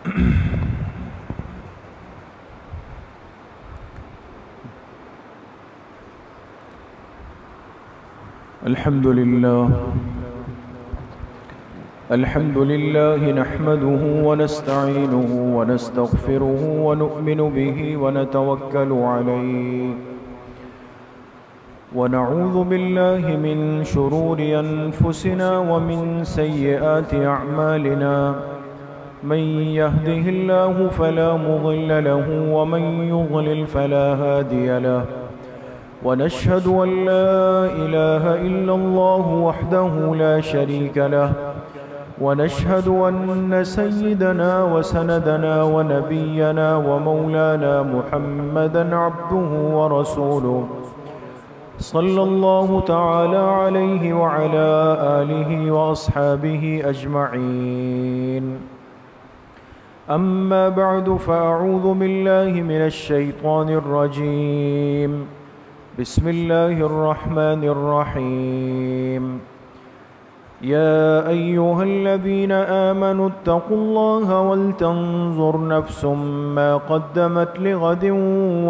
الحمد لله نحمده ونستعينه ونستغفره ونؤمن به ونتوكل عليه ونعوذ بالله من شرور أنفسنا ومن سيئات أعمالنا من يهده الله فلا مضل له ومن يضلل فلا هادي له ونشهد أن لا إله إلا الله وحده لا شريك له ونشهد أن سيدنا وسندنا ونبينا ومولانا محمدا عبده ورسوله صلى الله تعالى عليه وعلى آله وأصحابه أجمعين أما بعد فأعوذ بالله من الشيطان الرجيم بسم الله الرحمن الرحيم يا أيها الذين آمنوا اتقوا الله ولتنظر نفس ما قدمت لغد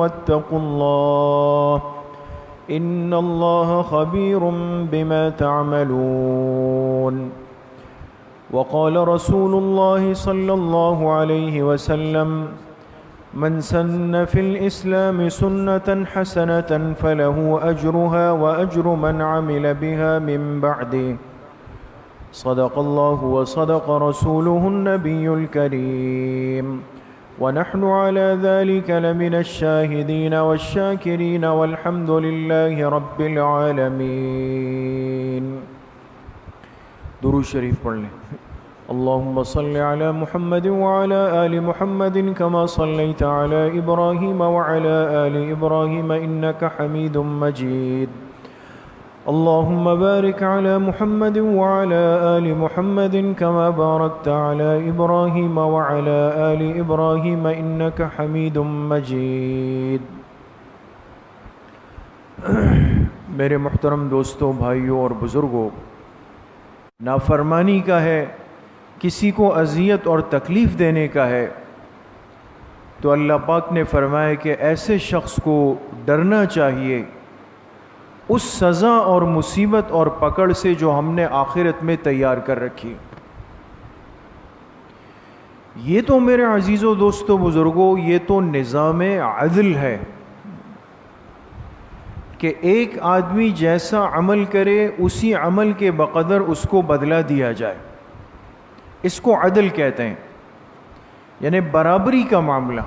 واتقوا الله إن الله خبير بما تعملون وقال رسول الله صلى الله عليه وسلم من سن في الإسلام سنة حسنة فله أجرها وأجر من عمل بها من بعده صدق الله وصدق رسوله النبي الكريم ونحن على ذلك لمن الشاهدين والشاكرين والحمد لله رب العالمين. درود شریف پڑھ لیں. اللهم صل على محمد وعلى آل محمد كما صليت على إبراهيم وعلى آل إبراهيم إنك حميد مجيد. اللهم بارك على محمد وعلى آل محمد كما باركت على إبراهيم وعلى آل إبراهيم إنك حميد مجيد. میرے محترم دوستوں، بھائیوں اور بزرگوں، نافرمانی کا ہے، کسی کو اذیت اور تکلیف دینے کا ہے، تو اللہ پاک نے فرمایا کہ ایسے شخص کو ڈرنا چاہیے اس سزا اور مصیبت اور پکڑ سے جو ہم نے آخرت میں تیار کر رکھی. یہ تو میرے عزیزوں دوستوں بزرگوں، یہ تو نظام عدل ہے کہ ایک آدمی جیسا عمل کرے اسی عمل کے بقدر اس کو بدلہ دیا جائے. اس کو عدل کہتے ہیں، یعنی برابری کا معاملہ.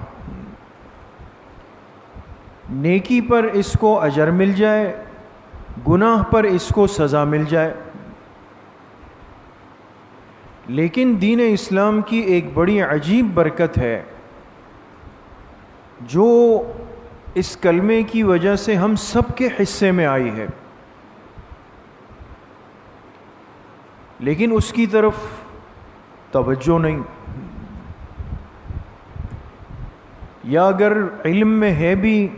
نیکی پر اس کو اجر مل جائے، گناہ پر اس کو سزا مل جائے. لیکن دین اسلام کی ایک بڑی عجیب برکت ہے جو اس کلمے کی وجہ سے ہم سب کے حصے میں آئی ہے، لیکن اس کی طرف توجہ نہیں، یا اگر علم میں ہے بھی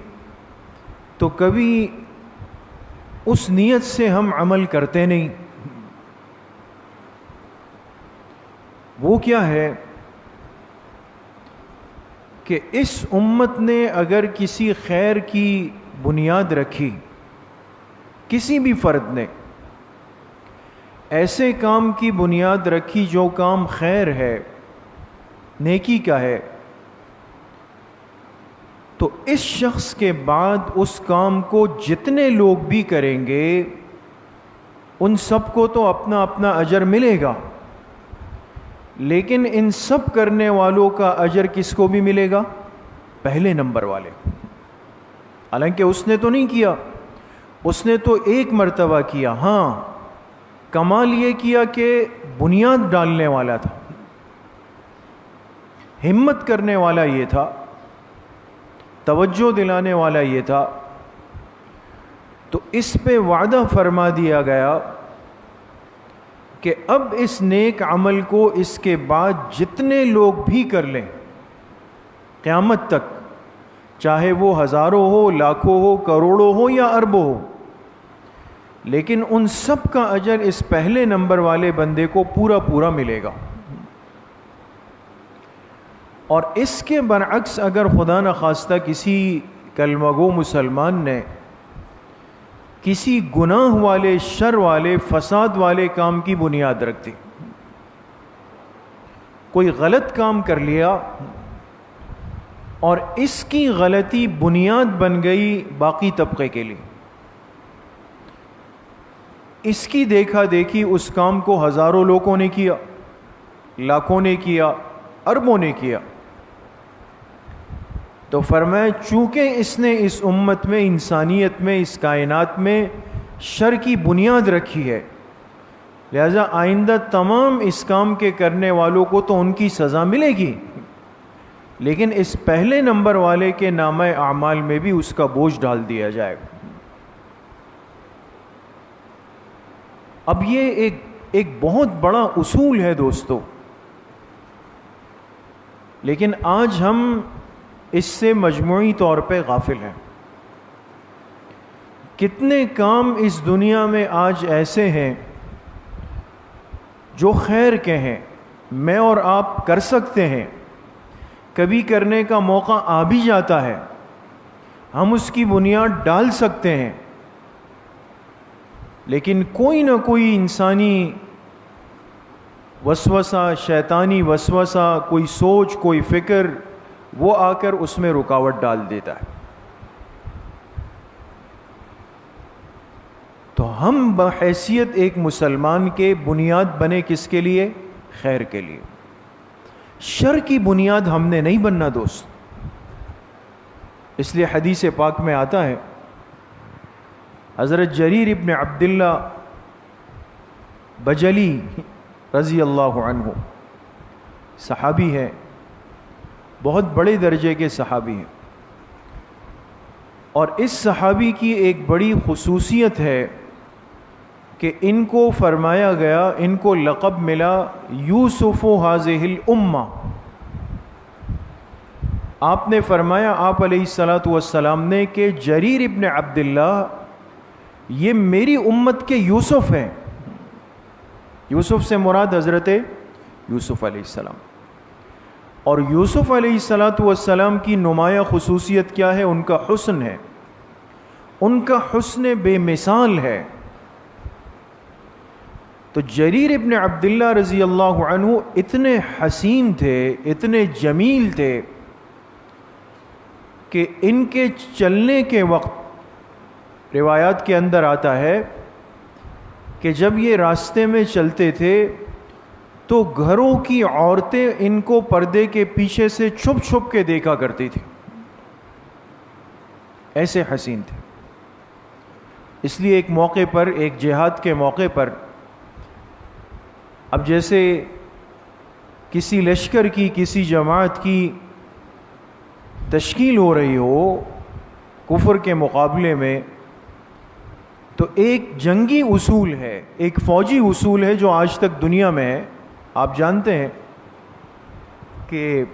تو کبھی اس نیت سے ہم عمل کرتے نہیں. وہ کیا ہے کہ اس امت نے اگر کسی خیر کی بنیاد رکھی، کسی بھی فرد نے ایسے کام کی بنیاد رکھی جو کام خیر ہے، نیکی کا ہے، تو اس شخص کے بعد اس کام کو جتنے لوگ بھی کریں گے ان سب کو تو اپنا اپنا اجر ملے گا، لیکن ان سب کرنے والوں کا اجر کس کو بھی ملے گا؟ پہلے نمبر والے. حالانکہ اس نے تو نہیں کیا، اس نے تو ایک مرتبہ کیا. ہاں، کمال یہ کیا کہ بنیاد ڈالنے والا تھا، ہمت کرنے والا یہ تھا، توجہ دلانے والا یہ تھا. تو اس پہ وعدہ فرما دیا گیا کہ اب اس نیک عمل کو اس کے بعد جتنے لوگ بھی کر لیں قیامت تک، چاہے وہ ہزاروں ہو، لاکھوں ہو، کروڑوں ہو یا اربوں ہو، لیکن ان سب کا اجر اس پہلے نمبر والے بندے کو پورا پورا ملے گا. اور اس کے برعکس اگر خدا نخواستہ کسی کلمہ گو مسلمان نے کسی گناہ والے، شر والے، فساد والے کام کی بنیاد رکھ دی، کوئی غلط کام کر لیا اور اس کی غلطی بنیاد بن گئی باقی طبقے کے لیے، اس کی دیکھا دیکھی اس کام کو ہزاروں لوگوں نے کیا، لاکھوں نے کیا، اربوں نے کیا، تو فرمایا چونکہ اس نے اس امت میں، انسانیت میں، اس کائنات میں شر کی بنیاد رکھی ہے، لہذا آئندہ تمام اس کام کے کرنے والوں کو تو ان کی سزا ملے گی، لیکن اس پہلے نمبر والے کے نامہ اعمال میں بھی اس کا بوجھ ڈال دیا جائے گا۔ اب یہ ایک بہت بڑا اصول ہے دوستو، لیکن آج ہم اس سے مجموعی طور پہ غافل ہیں۔ کتنے کام اس دنیا میں آج ایسے ہیں جو خیر کے ہیں، میں اور آپ کر سکتے ہیں، کبھی کرنے کا موقع آ بھی جاتا ہے، ہم اس کی بنیاد ڈال سکتے ہیں، لیکن کوئی نہ کوئی انسانی وسوسہ، شیطانی وسوسہ، کوئی سوچ، کوئی فکر، وہ آ کر اس میں رکاوٹ ڈال دیتا ہے۔ تو ہم بحیثیت ایک مسلمان کے بنیاد بنے کس کے لیے؟ خیر کے لیے۔ شر کی بنیاد ہم نے نہیں بننا دوست۔ اس لیے حدیث پاک میں آتا ہے، حضرت جریر ابن عبداللہ بجلی رضی اللہ عنہ صحابی ہے، بہت بڑے درجے کے صحابی ہیں، اور اس صحابی کی ایک بڑی خصوصیت ہے کہ ان کو فرمایا گیا، ان کو لقب ملا یوسف ھذہ الامہ۔ آپ نے فرمایا، آپ علیہ الصلاۃ والسلام نے، کہ جریر ابن عبداللہ یہ میری امت کے یوسف ہیں۔ یوسف سے مراد حضرت یوسف علیہ السلام، اور یوسف علیہ الصلاۃ والسلام کی نمایاں خصوصیت کیا ہے؟ ان کا حسن ہے، ان کا حسن بے مثال ہے۔ تو جریر ابن عبداللہ رضی اللہ عنہ اتنے حسین تھے، اتنے جمیل تھے کہ ان کے چلنے کے وقت روایات کے اندر آتا ہے کہ جب یہ راستے میں چلتے تھے تو گھروں کی عورتیں ان کو پردے کے پیچھے سے چھپ چھپ کے دیکھا کرتی تھی، ایسے حسین تھے۔ اس لیے ایک موقع پر، ایک جہاد کے موقع پر، اب جیسے کسی لشکر کی، کسی جماعت کی تشکیل ہو رہی ہو کفر کے مقابلے میں، تو ایک جنگی اصول ہے، ایک فوجی اصول ہے جو آج تک دنیا میں ہے۔ آپ جانتے ہیں کہ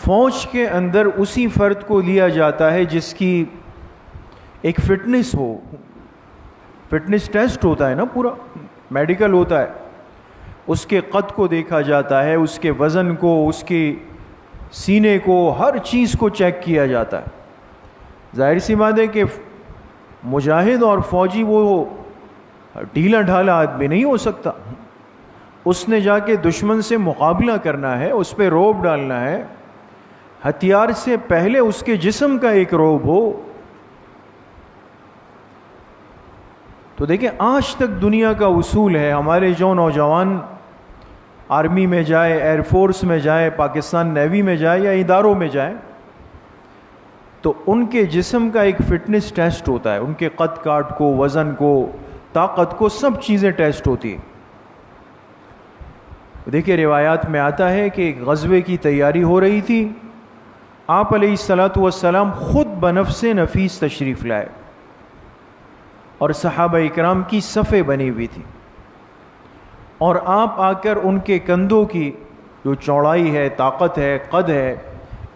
فوج کے اندر اسی فرد کو لیا جاتا ہے جس کی ایک فٹنس ہو، فٹنس ٹیسٹ ہوتا ہے نا، پورا میڈیکل ہوتا ہے، اس کے قد کو دیکھا جاتا ہے، اس کے وزن کو، اس کے سینے کو، ہر چیز کو چیک کیا جاتا ہے۔ ظاہر سی بات ہے کہ مجاہد اور فوجی وہ ڈھیلا ڈھالا آدمی نہیں ہو سکتا، اس نے جا کے دشمن سے مقابلہ کرنا ہے، اس پہ روب ڈالنا ہے، ہتھیار سے پہلے اس کے جسم کا ایک روب ہو۔ تو دیکھیں آج تک دنیا کا اصول ہے، ہمارے جو نوجوان آرمی میں جائے، ایئر فورس میں جائے، پاکستان نیوی میں جائے یا اداروں میں جائے، تو ان کے جسم کا ایک فٹنس ٹیسٹ ہوتا ہے، ان کے قد کاٹ کو، وزن کو، طاقت کو، سب چیزیں ٹیسٹ ہوتی ہیں۔ دیکھیں روایات میں آتا ہے کہ ایک غزوے کی تیاری ہو رہی تھی، آپ علیہ الصلاۃ والسلام خود بنفس نفیس تشریف لائے، اور صحابہ اکرام کی صفیں بنی ہوئی تھی، اور آپ آ کر ان کے کندھوں کی جو چوڑائی ہے، طاقت ہے، قد ہے،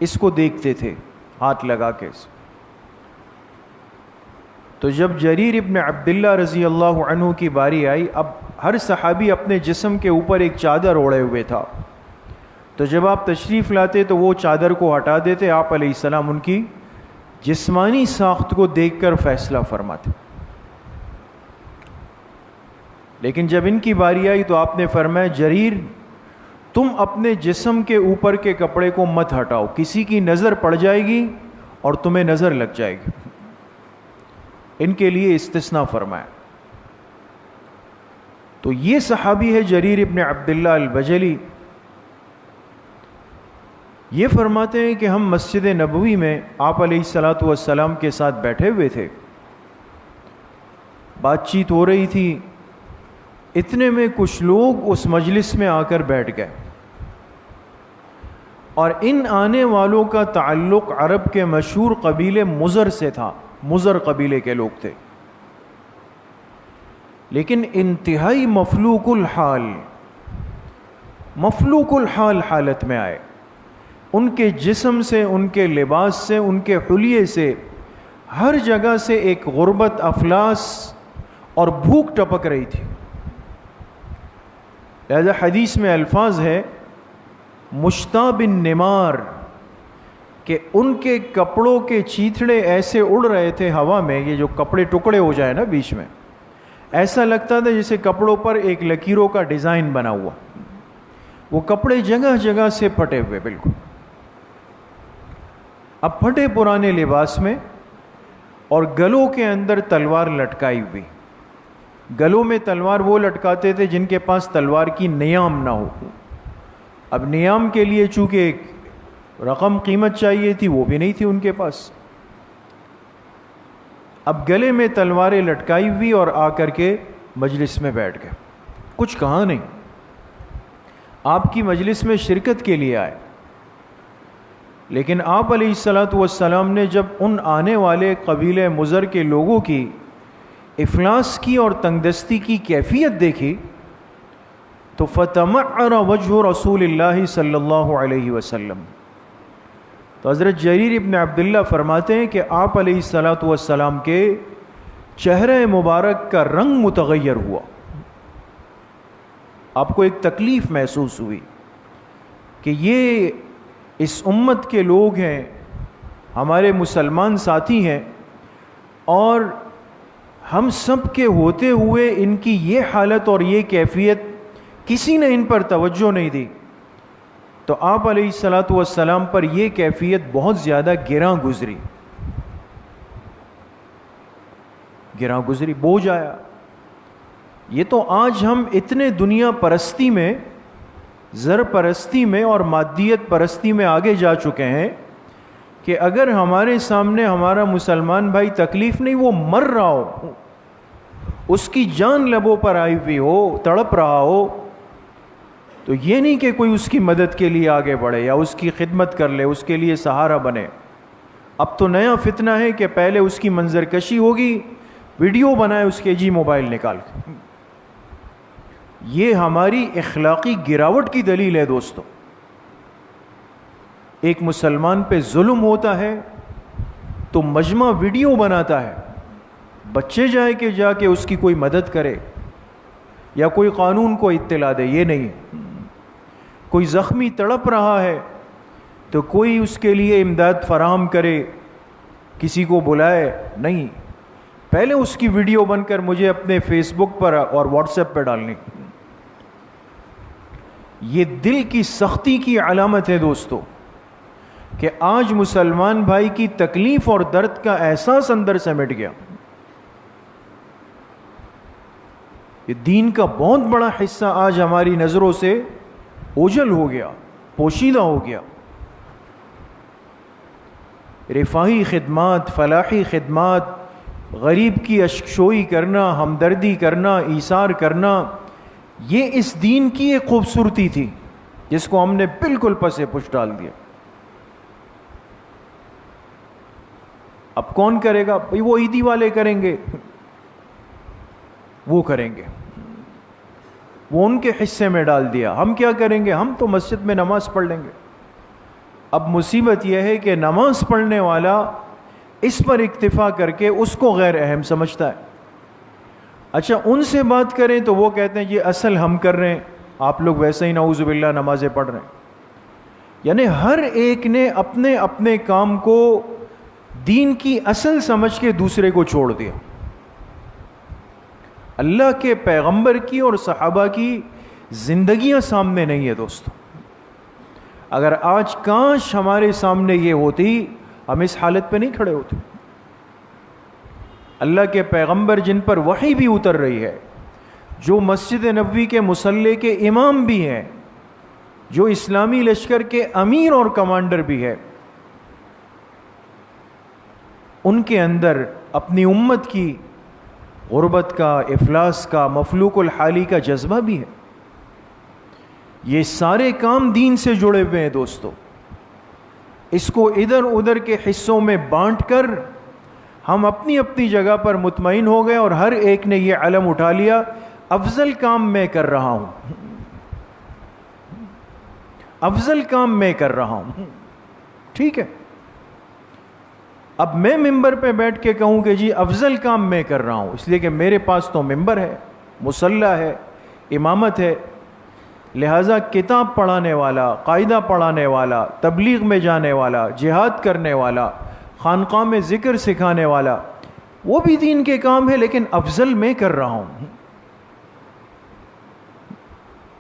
اس کو دیکھتے تھے ہاتھ لگا کے۔ تو جب جریر ابن عبداللہ رضی اللہ عنہ کی باری آئی، اب ہر صحابی اپنے جسم کے اوپر ایک چادر اوڑھے ہوئے تھا، تو جب آپ تشریف لاتے تو وہ چادر کو ہٹا دیتے، آپ علیہ السلام ان کی جسمانی ساخت کو دیکھ کر فیصلہ فرماتے. لیکن جب ان کی باری آئی تو آپ نے فرمایا جریر تم اپنے جسم کے اوپر کے کپڑے کو مت ہٹاؤ، کسی کی نظر پڑ جائے گی اور تمہیں نظر لگ جائے گی. ان کے لیے استثناء فرمایا. تو یہ صحابی ہے جریر ابن عبداللہ البجلی. یہ فرماتے ہیں کہ ہم مسجد نبوی میں آپ علیہ الصلاۃ والسلام کے ساتھ بیٹھے ہوئے تھے، بات چیت ہو رہی تھی، اتنے میں کچھ لوگ اس مجلس میں آ کر بیٹھ گئے، اور ان آنے والوں کا تعلق عرب کے مشہور قبیلے مزر سے تھا. مزر قبیلے کے لوگ تھے، لیکن انتہائی مفلوق الحال حالت میں آئے. ان کے جسم سے، ان کے لباس سے، ان کے حلیے سے، ہر جگہ سے ایک غربت، افلاس اور بھوک ٹپک رہی تھی. لہذا حدیث میں الفاظ ہے مشتاب النمار، کہ ان کے کپڑوں کے چیتھڑے ایسے اڑ رہے تھے ہوا میں، یہ جو کپڑے ٹکڑے ہو جائے نا بیچ میں، ایسا لگتا تھا جیسے کپڑوں پر ایک لکیروں کا ڈیزائن بنا ہوا. وہ کپڑے جگہ جگہ سے پھٹے ہوئے بالکل. اب پھٹے پرانے لباس میں اور گلوں کے اندر تلوار لٹکائی ہوئی. گلوں میں تلوار وہ لٹکاتے تھے جن کے پاس تلوار کی نیام نہ ہو. اب نیام کے لیے چونکہ ایک رقم قیمت چاہیے تھی، وہ بھی نہیں تھی ان کے پاس. اب گلے میں تلواریں لٹکائی ہوئی اور آ کر کے مجلس میں بیٹھ گئے. کچھ کہا نہیں، آپ کی مجلس میں شرکت کے لیے آئے. لیکن آپ علیہ الصلاۃ والسلام نے جب ان آنے والے قبیلے مزر کے لوگوں کی افلاس کی اور تنگدستی کی کیفیت دیکھی تو فتمعر وجہ رسول اللہ صلی اللہ علیہ وسلم. تو حضرت جریر ابن عبداللہ فرماتے ہیں کہ آپ علیہ الصلاۃ والسلام کے چہرہ مبارک کا رنگ متغیر ہوا. آپ کو ایک تکلیف محسوس ہوئی کہ یہ اس امت کے لوگ ہیں، ہمارے مسلمان ساتھی ہیں، اور ہم سب کے ہوتے ہوئے ان کی یہ حالت اور یہ کیفیت، کسی نے ان پر توجہ نہیں دی. تو آپ علیہ الصلاۃ والسلام پر یہ کیفیت بہت زیادہ گراں گزری، بوجھ آیا. یہ تو آج ہم اتنے دنیا پرستی میں، زر پرستی میں اور مادیت پرستی میں آگے جا چکے ہیں کہ اگر ہمارے سامنے ہمارا مسلمان بھائی تکلیف نہیں، وہ مر رہا ہو، اس کی جان لبوں پر آئی ہوئی ہو، تڑپ رہا ہو، تو یہ نہیں کہ کوئی اس کی مدد کے لیے آگے بڑھے یا اس کی خدمت کر لے، اس کے لیے سہارا بنے. اب تو نیا فتنہ ہے کہ پہلے اس کی منظر کشی ہوگی، ویڈیو بنائے اس کے، جی موبائل نکال کے. یہ ہماری اخلاقی گراوٹ کی دلیل ہے دوستو. ایک مسلمان پہ ظلم ہوتا ہے تو مجمع ویڈیو بناتا ہے، بچے جا کے اس کی کوئی مدد کرے یا کوئی قانون کو اطلاع دے، یہ نہیں. کوئی زخمی تڑپ رہا ہے تو کوئی اس کے لیے امداد فراہم کرے، کسی کو بلائے، نہیں. پہلے اس کی ویڈیو بن کر مجھے اپنے فیس بک پر اور واٹس ایپ پہ ڈالنی. یہ دل کی سختی کی علامت ہے دوستو کہ آج مسلمان بھائی کی تکلیف اور درد کا احساس اندر سے مٹ گیا. یہ دین کا بہت بڑا حصہ آج ہماری نظروں سے اوجھل ہو گیا، پوشیدہ ہو گیا. رفاہی خدمات، فلاحی خدمات، غریب کی اشکشوئی کرنا، ہمدردی کرنا، ایثار کرنا، یہ اس دین کی ایک خوبصورتی تھی جس کو ہم نے بالکل پس پش ڈال دیا. اب کون کرے گا؟ بھئی وہ عیدی والے کریں گے، وہ کریں گے، وہ ان کے حصے میں ڈال دیا. ہم کیا کریں گے؟ ہم تو مسجد میں نماز پڑھ لیں گے. اب مصیبت یہ ہے کہ نماز پڑھنے والا اس پر اکتفا کر کے اس کو غیر اہم سمجھتا ہے. اچھا ان سے بات کریں تو وہ کہتے ہیں یہ اصل ہم کر رہے ہیں، آپ لوگ ویسے ہی نعوذ باللہ نمازیں پڑھ رہے ہیں. یعنی ہر ایک نے اپنے اپنے کام کو دین کی اصل سمجھ کے دوسرے کو چھوڑ دیا. اللہ کے پیغمبر کی اور صحابہ کی زندگیاں سامنے نہیں ہے دوستو. اگر آج کاش ہمارے سامنے یہ ہوتی, ہم اس حالت پہ نہیں کھڑے ہوتے. اللہ کے پیغمبر جن پر وحی بھی اتر رہی ہے, جو مسجد نبوی کے مصلی کے امام بھی ہیں, جو اسلامی لشکر کے امیر اور کمانڈر بھی ہے, ان کے اندر اپنی امت کی غربت کا, افلاس کا, مفلوق الحالی کا جذبہ بھی ہے. یہ سارے کام دین سے جڑے ہوئے ہیں دوستو. اس کو ادھر ادھر کے حصوں میں بانٹ کر ہم اپنی اپنی جگہ پر مطمئن ہو گئے, اور ہر ایک نے یہ علم اٹھا لیا, افضل کام میں کر رہا ہوں, افضل کام میں کر رہا ہوں. ٹھیک ہے, اب میں ممبر پہ بیٹھ کے کہوں کہ جی افضل کام میں کر رہا ہوں, اس لیے کہ میرے پاس تو ممبر ہے, مصلی ہے, امامت ہے, لہٰذا کتاب پڑھانے والا, قاعدہ پڑھانے والا, تبلیغ میں جانے والا, جہاد کرنے والا, خانقاہ میں ذکر سکھانے والا, وہ بھی دین کے کام ہے, لیکن افضل میں کر رہا ہوں.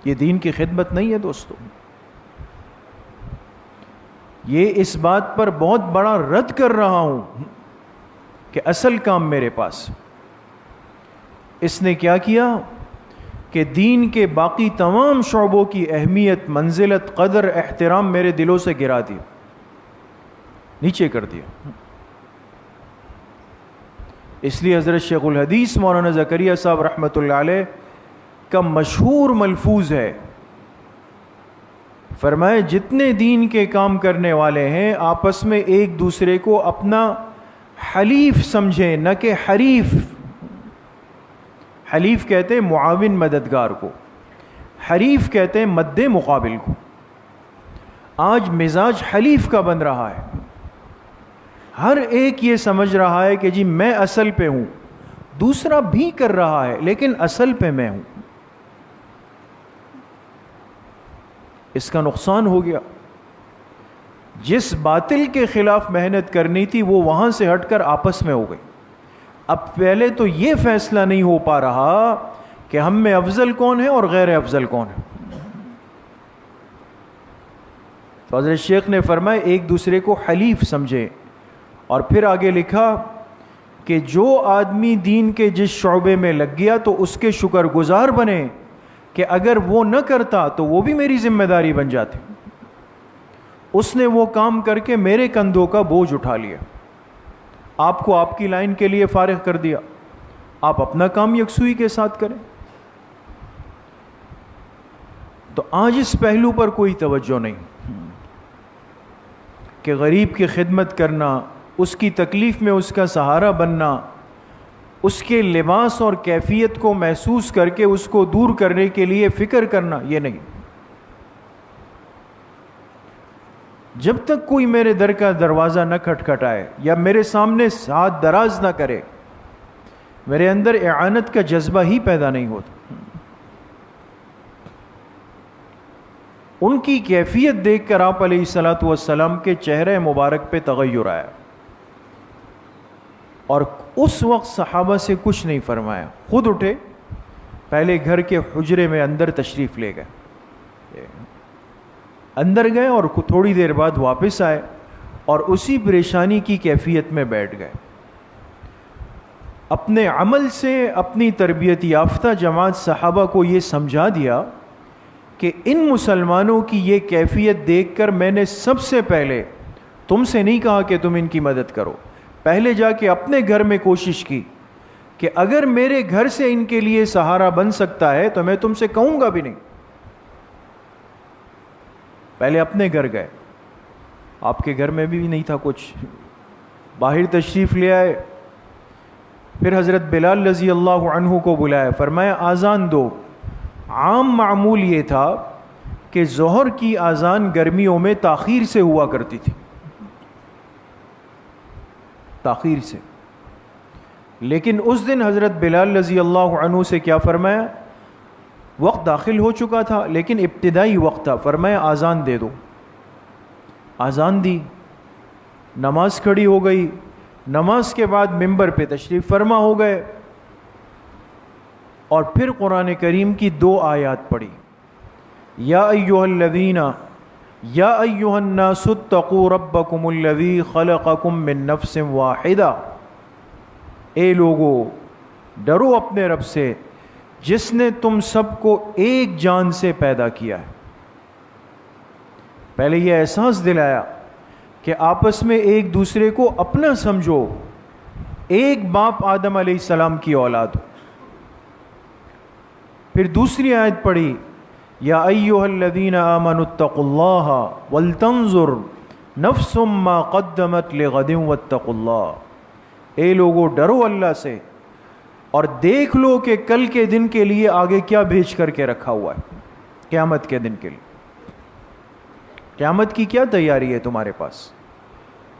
یہ دین کی خدمت نہیں ہے دوستو. یہ اس بات پر بہت بڑا رد کر رہا ہوں کہ اصل کام میرے پاس. اس نے کیا کیا کہ دین کے باقی تمام شعبوں کی اہمیت, منزلت, قدر, احترام میرے دلوں سے گرا دیا, نیچے کر دیا. اس لیے حضرت شیخ الحدیث مولانا زکریا صاحب رحمۃ اللہ علیہ کا مشہور ملفوظ ہے, فرمائے جتنے دین کے کام کرنے والے ہیں آپس میں ایک دوسرے کو اپنا حلیف سمجھیں, نہ کہ حریف. حلیف کہتے ہیں معاون مددگار کو, حریف کہتے ہیں مد مقابل کو. آج مزاج حلیف کا بن رہا ہے. ہر ایک یہ سمجھ رہا ہے کہ جی میں اصل پہ ہوں, دوسرا بھی کر رہا ہے لیکن اصل پہ میں ہوں. اس کا نقصان ہو گیا. جس باطل کے خلاف محنت کرنی تھی وہ وہاں سے ہٹ کر آپس میں ہو گئی. اب پہلے تو یہ فیصلہ نہیں ہو پا رہا کہ ہم میں افضل کون ہے اور غیر افضل کون ہے. تو حضرت شیخ نے فرمایا ایک دوسرے کو حلیف سمجھے, اور پھر آگے لکھا کہ جو آدمی دین کے جس شعبے میں لگ گیا تو اس کے شکر گزار بنے کہ اگر وہ نہ کرتا تو وہ بھی میری ذمہ داری بن جاتی. اس نے وہ کام کر کے میرے کندھوں کا بوجھ اٹھا لیا, آپ کو آپ کی لائن کے لیے فارغ کر دیا, آپ اپنا کام یکسوئی کے ساتھ کریں. تو آج اس پہلو پر کوئی توجہ نہیں کہ غریب کی خدمت کرنا, اس کی تکلیف میں اس کا سہارا بننا, اس کے لباس اور کیفیت کو محسوس کر کے اس کو دور کرنے کے لیے فکر کرنا, یہ نہیں. جب تک کوئی میرے در کا دروازہ نہ کھٹکھٹائے یا میرے سامنے ہاتھ دراز نہ کرے, میرے اندر اعانت کا جذبہ ہی پیدا نہیں ہوتا. ان کی کیفیت دیکھ کر آپ علیہ الصلوۃ والسلام کے چہرے مبارک پہ تغیر آیا, اور اس وقت صحابہ سے کچھ نہیں فرمایا, خود اٹھے, پہلے گھر کے حجرے میں اندر تشریف لے گئے, اندر گئے اور تھوڑی دیر بعد واپس آئے اور اسی پریشانی کی کیفیت میں بیٹھ گئے. اپنے عمل سے اپنی تربیت یافتہ جماعت صحابہ کو یہ سمجھا دیا کہ ان مسلمانوں کی یہ کیفیت دیکھ کر میں نے سب سے پہلے تم سے نہیں کہا کہ تم ان کی مدد کرو, پہلے جا کے اپنے گھر میں کوشش کی کہ اگر میرے گھر سے ان کے لیے سہارا بن سکتا ہے تو میں تم سے کہوں گا بھی نہیں. پہلے اپنے گھر گئے, آپ کے گھر میں بھی نہیں تھا کچھ, باہر تشریف لے آئے. پھر حضرت بلال رضی اللہ عنہ کو بلایا, فرمایا آذان دو. عام معمول یہ تھا کہ ظہر کی آذان گرمیوں میں تاخیر سے ہوا کرتی تھی, تاخیر سے. لیکن اس دن حضرت بلال رضی اللہ عنہ سے کیا فرمایا, وقت داخل ہو چکا تھا لیکن ابتدائی وقت تھا, فرمایا آذان دے دو. آذان دی، نماز کھڑی ہو گئی، نماز کے بعد ممبر پہ تشریف فرما ہو گئے، اور پھر قرآن کریم کی 2 آیات پڑھی، یا ایھا الذین یا ایھا الناس اتقوا ربکم الذی خلقکم من نفس واحدہ، اے لوگو ڈرو اپنے رب سے جس نے تم سب کو ایک جان سے پیدا کیا ہے۔ پہلے یہ احساس دلایا کہ آپس میں ایک دوسرے کو اپنا سمجھو، ایک باپ آدم علیہ السلام کی اولاد ہو۔ پھر دوسری آیت پڑھی، یا ایھا الذین آمنوا اتقوا اللہ ولتنظر نفس ما قدمت لغد واتقوا اللہ، اے لوگو ڈرو اللہ سے اور دیکھ لو کہ کل کے دن کے لیے آگے کیا بھیج کر کے رکھا ہوا ہے، قیامت کے دن کے لیے، قیامت کی کیا تیاری ہے تمہارے پاس۔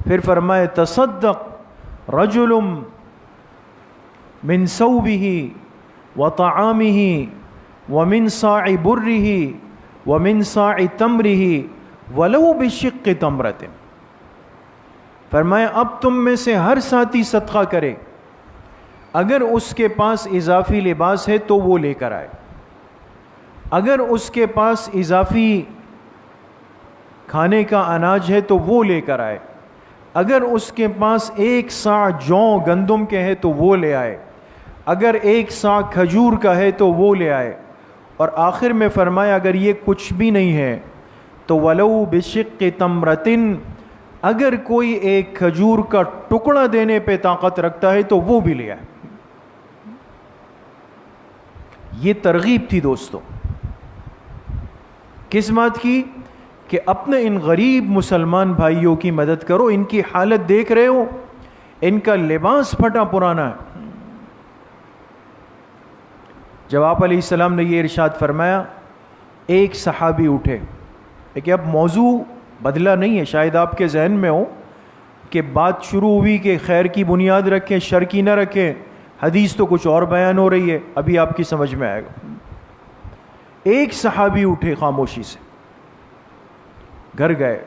پھر فرمائے تصدق رجل من ثوبہ وطعامہ ومن صاع برہ ومن صاع تمرہ ولو بشق تمرۃ، فرمایا اب تم میں سے ہر ساتھی صدقہ کرے، اگر اس کے پاس اضافی لباس ہے تو وہ لے کر آئے، اگر اس کے پاس اضافی کھانے کا اناج ہے تو وہ لے کر آئے، اگر اس کے پاس 1 صاع جو گندم کے ہے تو وہ لے آئے، اگر 1 صاع کھجور کا ہے تو وہ لے آئے، اور آخر میں فرمایا اگر یہ کچھ بھی نہیں ہے تو ولو بشق تمرۃ، اگر کوئی ایک کھجور کا ٹکڑا دینے پہ طاقت رکھتا ہے تو وہ بھی لے آئے۔ یہ ترغیب تھی دوستو، کس بات کی؟ کہ اپنے ان غریب مسلمان بھائیوں کی مدد کرو، ان کی حالت دیکھ رہے ہو، ان کا لباس پھٹا پرانا ہے۔ جب آپ علیہ السلام نے یہ ارشاد فرمایا، ایک صحابی اٹھے، کہ اب موضوع بدلا نہیں ہے، شاید آپ کے ذہن میں ہو کہ بات شروع ہوئی کہ خیر کی بنیاد رکھیں شر کی نہ رکھیں، حدیث تو کچھ اور بیان ہو رہی ہے، ابھی آپ کی سمجھ میں آئے گا۔ ایک صحابی اٹھے خاموشی سے، گھر گئے،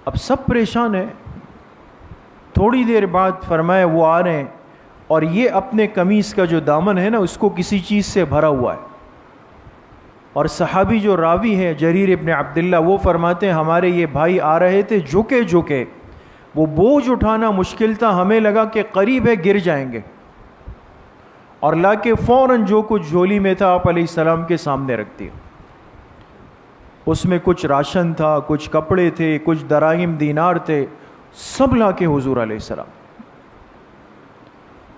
اب سب پریشان ہیں۔ تھوڑی دیر بعد فرمایا وہ آ رہے ہیں اور یہ اپنے قمیص کا جو دامن ہے نا اس کو کسی چیز سے بھرا ہوا ہے، اور صحابی جو راوی ہے جریر ابن عبداللہ وہ فرماتے ہیں ہمارے یہ بھائی آ رہے تھے جھکے جھکے، وہ بوجھ اٹھانا مشکل تھا، ہمیں لگا کہ قریب ہے گر جائیں گے، اور لا کے فوراً جو کچھ جھولی میں تھا آپ علیہ السلام کے سامنے رکھ دیا۔ اس میں کچھ راشن تھا، کچھ کپڑے تھے، کچھ دراہم دینار تھے، سب لا کے حضور علیہ السلام۔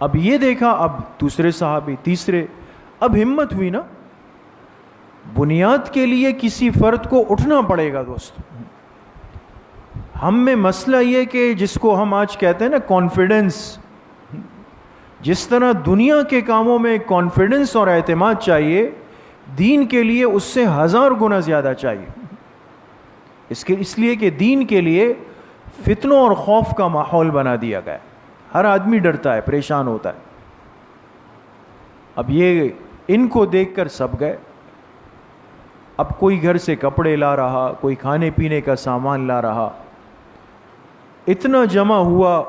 اب یہ دیکھا، اب دوسرے صحابی، تیسرے، اب ہمت ہوئی نا، بنیاد کے لیے کسی فرد کو اٹھنا پڑے گا دوست۔ ہم میں مسئلہ یہ کہ جس کو ہم آج کہتے ہیں نا کانفیڈنس، جس طرح دنیا کے کاموں میں کانفیڈنس اور اعتماد چاہیے، دین کے لیے اس سے 1000 گنا زیادہ چاہیے، اس لیے کہ دین کے لیے فتنوں اور خوف کا ماحول بنا دیا گیا ہے، ہر آدمی ڈرتا ہے، پریشان ہوتا ہے۔ اب یہ ان کو دیکھ کر سب گئے، اب کوئی گھر سے کپڑے لا رہا، کوئی کھانے پینے کا سامان لا رہا، اتنا جمع ہوا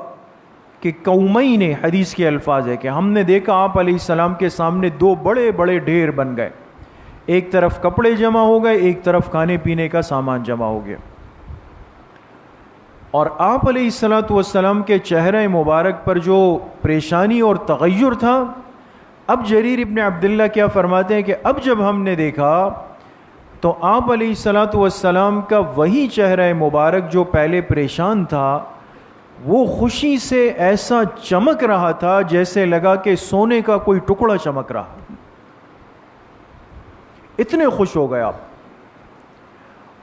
کہ قومین حدیث کے الفاظ ہے کہ ہم نے دیکھا آپ علیہ السلام کے سامنے 2 بڑے بڑے ڈھیر بن گئے، ایک طرف کپڑے جمع ہو گئے، ایک طرف کھانے پینے کا سامان جمع ہو گیا، اور آپ علیہ السلام کے چہرہ مبارک پر جو پریشانی اور تغیر تھا۔ اب جریر ابن عبداللہ کیا فرماتے ہیں کہ اب جب ہم نے دیکھا تو آپ علیہ السلام کا وہی چہرہ مبارک جو پہلے پریشان تھا، وہ خوشی سے ایسا چمک رہا تھا جیسے لگا کہ سونے کا کوئی ٹکڑا چمک رہا، اتنے خوش ہو گئے آپ۔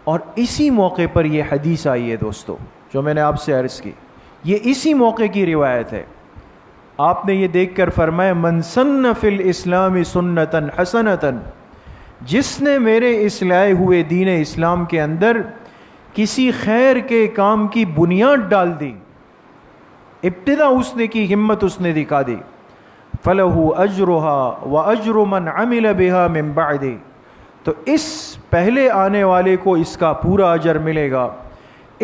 اور اسی موقع پر یہ حدیث آئی ہے دوستو جو میں نے آپ سے عرض کی، یہ اسی موقع کی روایت ہے۔ آپ نے یہ دیکھ کر فرمایا من سن فی الاسلام سنتا حسنتا، جس نے میرے اصلاح ہوئے دین اسلام کے اندر کسی خیر کے کام کی بنیاد ڈال دی، ابتدا اس نے کی، ہمت اس نے دکھا دی، فَلَهُ أَجْرُهَا وَأَجْرُ مَنْ عَمِلَ بِهَا مِنْ بَعْدِ، تو اس پہلے آنے والے کو اس کا پورا اجر ملے گا،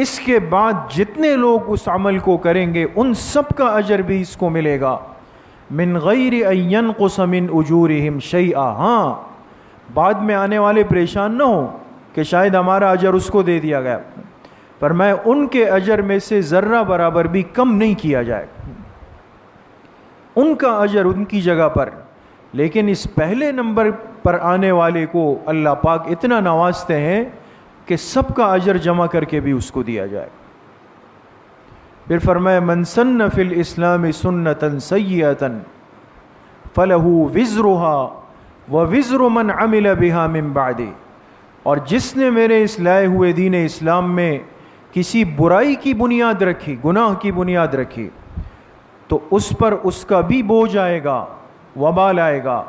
اس کے بعد جتنے لوگ اس عمل کو کریں گے ان سب کا اجر بھی اس کو ملے گا، من غیر ان ینقص من اجورہم شیئا۔ ہاں، بعد میں آنے والے پریشان نہ ہوں کہ شاید ہمارا اجر اس کو دے دیا گیا، فرمایا ان کے اجر میں سے ذرہ برابر بھی کم نہیں کیا جائے، ان کا اجر ان کی جگہ پر۔ لیکن اس پہلے نمبر پر آنے والے کو اللہ پاک اتنا نوازتے ہیں کہ سب کا اجر جمع کر کے بھی اس کو دیا جائے۔ پھر فرمایا من سن فی الاسلام سنتا سیئتا فلہ وزرها ووزر من عمل بها من بعدہ، اور جس نے میرے اس لائے ہوئے دین اسلام میں کسی برائی کی بنیاد رکھی، گناہ کی بنیاد رکھی، تو اس پر اس کا بھی بوجھ آئے گا، وبال آئے گا،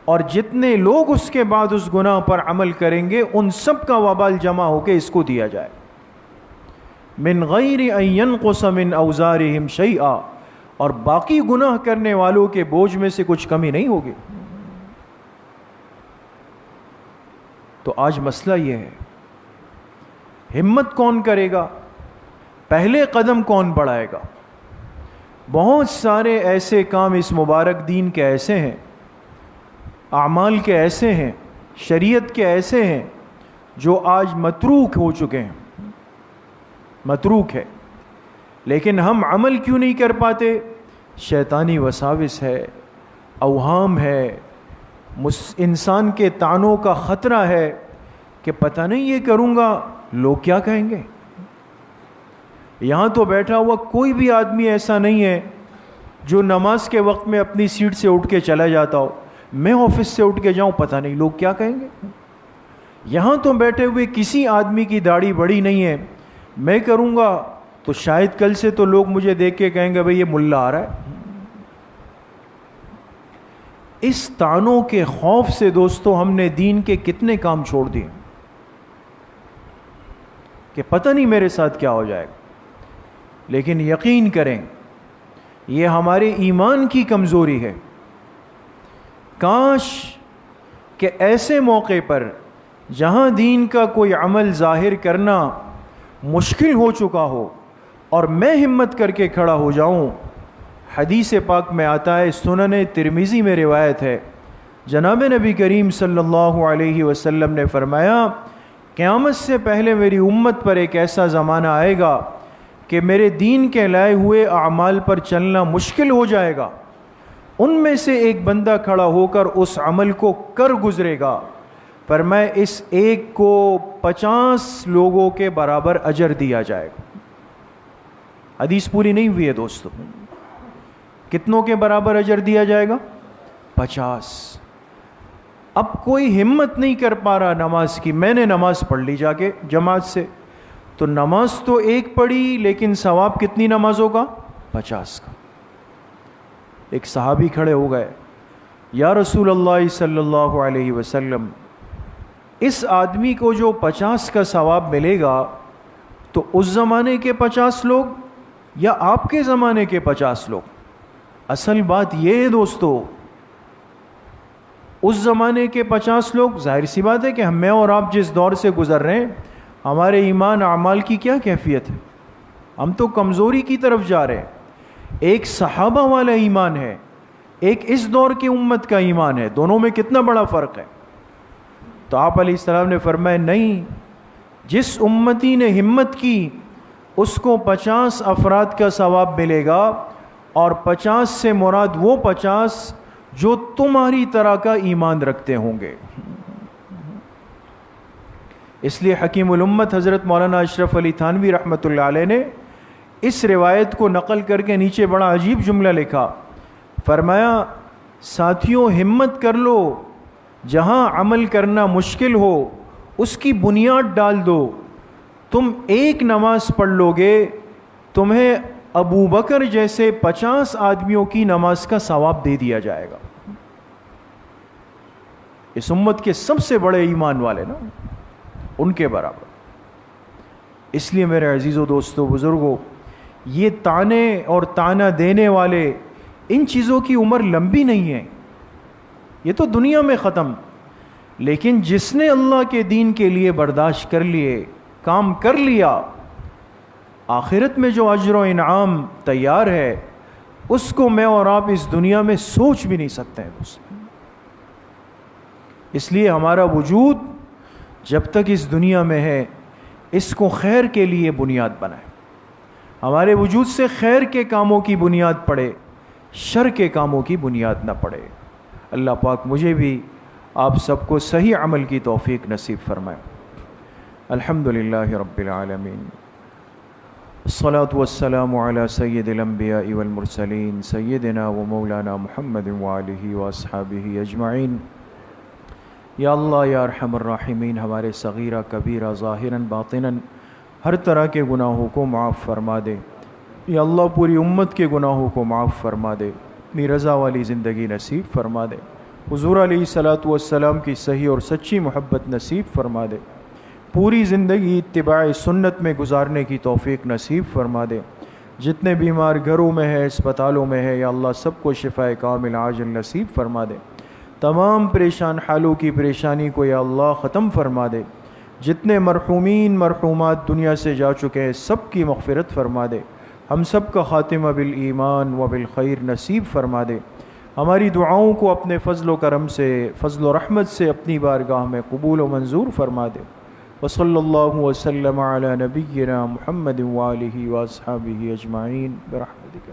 اور جتنے لوگ اس کے بعد اس گناہ پر عمل کریں گے ان سب کا وبال جمع ہو کے اس کو دیا جائے، من غیر ان ینقص من اوزارہم شیئا، اور باقی گناہ کرنے والوں کے بوجھ میں سے کچھ کمی نہیں ہوگی۔ تو آج مسئلہ یہ ہے، ہمت کون کرے گا، پہلے قدم کون بڑھائے گا؟ بہت سارے ایسے کام اس مبارک دین کے ایسے ہیں، اعمال کے ایسے ہیں، شریعت کے ایسے ہیں جو آج متروک ہو چکے ہیں، متروک ہے، لیکن ہم عمل کیوں نہیں کر پاتے؟ شیطانی وساوس ہے، اوہام ہے، انسان کے طعنوں کا خطرہ ہے کہ پتہ نہیں یہ کروں گا لوگ کیا کہیں گے۔ یہاں تو بیٹھا ہوا کوئی بھی آدمی ایسا نہیں ہے جو نماز کے وقت میں اپنی سیٹ سے اٹھ کے چلا جاتا ہو، میں آفس سے اٹھ کے جاؤں پتہ نہیں لوگ کیا کہیں گے۔ یہاں تو بیٹھے ہوئے کسی آدمی کی داڑھی بڑی نہیں ہے، میں کروں گا تو شاید کل سے تو لوگ مجھے دیکھ کے کہیں گے بھئی یہ ملا آ رہا ہے۔ اس طعنوں کے خوف سے دوستو ہم نے دین کے کتنے کام چھوڑ دیے کہ پتہ نہیں میرے ساتھ کیا ہو جائے گا۔ لیکن یقین کریں یہ ہمارے ایمان کی کمزوری ہے۔ کاش کہ ایسے موقع پر جہاں دین کا کوئی عمل ظاہر کرنا مشکل ہو چکا ہو اور میں ہمت کر کے کھڑا ہو جاؤں۔ حدیث پاک میں آتا ہے، سنن ترمذی میں روایت ہے، جناب نبی کریم صلی اللہ علیہ وسلم نے فرمایا قیامت سے پہلے میری امت پر ایک ایسا زمانہ آئے گا کہ میرے دین کے لائے ہوئے اعمال پر چلنا مشکل ہو جائے گا، ان میں سے ایک بندہ کھڑا ہو کر اس عمل کو کر گزرے گا، فرمایا اس ایک کو 50 لوگوں کے برابر اجر دیا جائے گا۔ حدیث پوری نہیں ہوئی ہے دوستو، کتنوں کے برابر اجر دیا جائے گا؟ 50۔ اب کوئی ہمت نہیں کر پا رہا نماز کی، میں نے نماز پڑھ لی جا کے جماعت سے، تو نماز تو ایک پڑھی لیکن ثواب کتنی نمازوں کا؟ 50 کا۔ ایک صحابی کھڑے ہو گئے، یا رسول اللہ صلی اللہ علیہ وسلم، اس آدمی کو جو 50 کا ثواب ملے گا تو اس زمانے کے 50 لوگ یا آپ کے زمانے کے 50 لوگ؟ اصل بات یہ ہے دوستو، اس زمانے کے 50 لوگ، ظاہر سی بات ہے کہ میں اور آپ جس دور سے گزر رہے ہیں ہمارے ایمان اعمال کی کیا کیفیت ہے؟ ہم تو کمزوری کی طرف جا رہے ہیں۔ ایک صحابہ والا ایمان ہے، ایک اس دور کی امت کا ایمان ہے، دونوں میں کتنا بڑا فرق ہے۔ تو آپ علیہ السلام نے فرمایا نہیں، جس امتی نے ہمت کی اس کو 50 افراد کا ثواب ملے گا، اور 50 سے مراد وہ 50 جو تمہاری طرح کا ایمان رکھتے ہوں گے۔ اس لیے حکیم الامت حضرت مولانا اشرف علی تھانوی رحمۃ اللہ علیہ نے اس روایت کو نقل کر کے نیچے بڑا عجیب جملہ لکھا، فرمایا ساتھیوں ہمت کر لو، جہاں عمل کرنا مشکل ہو اس کی بنیاد ڈال دو، تم ایک نماز پڑھ لو گے تمہیں ابو بکر جیسے 50 آدمیوں کی نماز کا ثواب دے دیا جائے گا۔ اس امت کے سب سے بڑے ایمان والے نا، ان کے برابر۔ اس لیے میرے عزیزو دوستو بزرگوں، یہ تانے اور تانا دینے والے، ان چیزوں کی عمر لمبی نہیں ہے، یہ تو دنیا میں ختم۔ لیکن جس نے اللہ کے دین کے لیے برداشت کر لیے، کام کر لیا، آخرت میں جو اجر و انعام تیار ہے اس کو میں اور آپ اس دنیا میں سوچ بھی نہیں سکتے ہیں دوست۔ اس لیے ہمارا وجود جب تک اس دنیا میں ہے اس کو خیر کے لیے بنیاد بنائے، ہمارے وجود سے خیر کے کاموں کی بنیاد پڑے، شر کے کاموں کی بنیاد نہ پڑے۔ اللہ پاک مجھے بھی آپ سب کو صحیح عمل کی توفیق نصیب فرمائے۔ الحمدللہ رب العالمین، الصلاة والسلام علی سید الانبیاء والمرسلین سیدنا و مولانا محمد وآلہ واصحابہ اجمعین۔ یا اللہ یا ارحم الراحمین، ہمارے صغیرہ کبیرہ ظاہراً باطناً ہر طرح کے گناہوں کو معاف فرما دے۔ یا اللہ پوری امت کے گناہوں کو معاف فرما دے، اپنی رضا والی زندگی نصیب فرما دے، حضور علیہ الصلاۃ والسلام کی صحیح اور سچی محبت نصیب فرما دے، پوری زندگی اتباع سنت میں گزارنے کی توفیق نصیب فرما دے۔ جتنے بیمار گھروں میں ہے، اسپتالوں میں ہے، یا اللہ سب کو شفائے کامل عاجل نصیب فرما دے۔ تمام پریشان حالوں کی پریشانی کو یا اللہ ختم فرما دے۔ جتنے مرحومین مرحومات دنیا سے جا چکے ہیں سب کی مغفرت فرما دے، ہم سب کا خاتمہ بالایمان و بالخیر نصیب فرما دے۔ ہماری دعاؤں کو اپنے فضل و کرم سے، فضل و رحمت سے اپنی بارگاہ میں قبول و منظور فرما دے۔ وصلی اللہ وسلم علی نبینا محمد وآلہ واصحابہ اجمعین برحمتک۔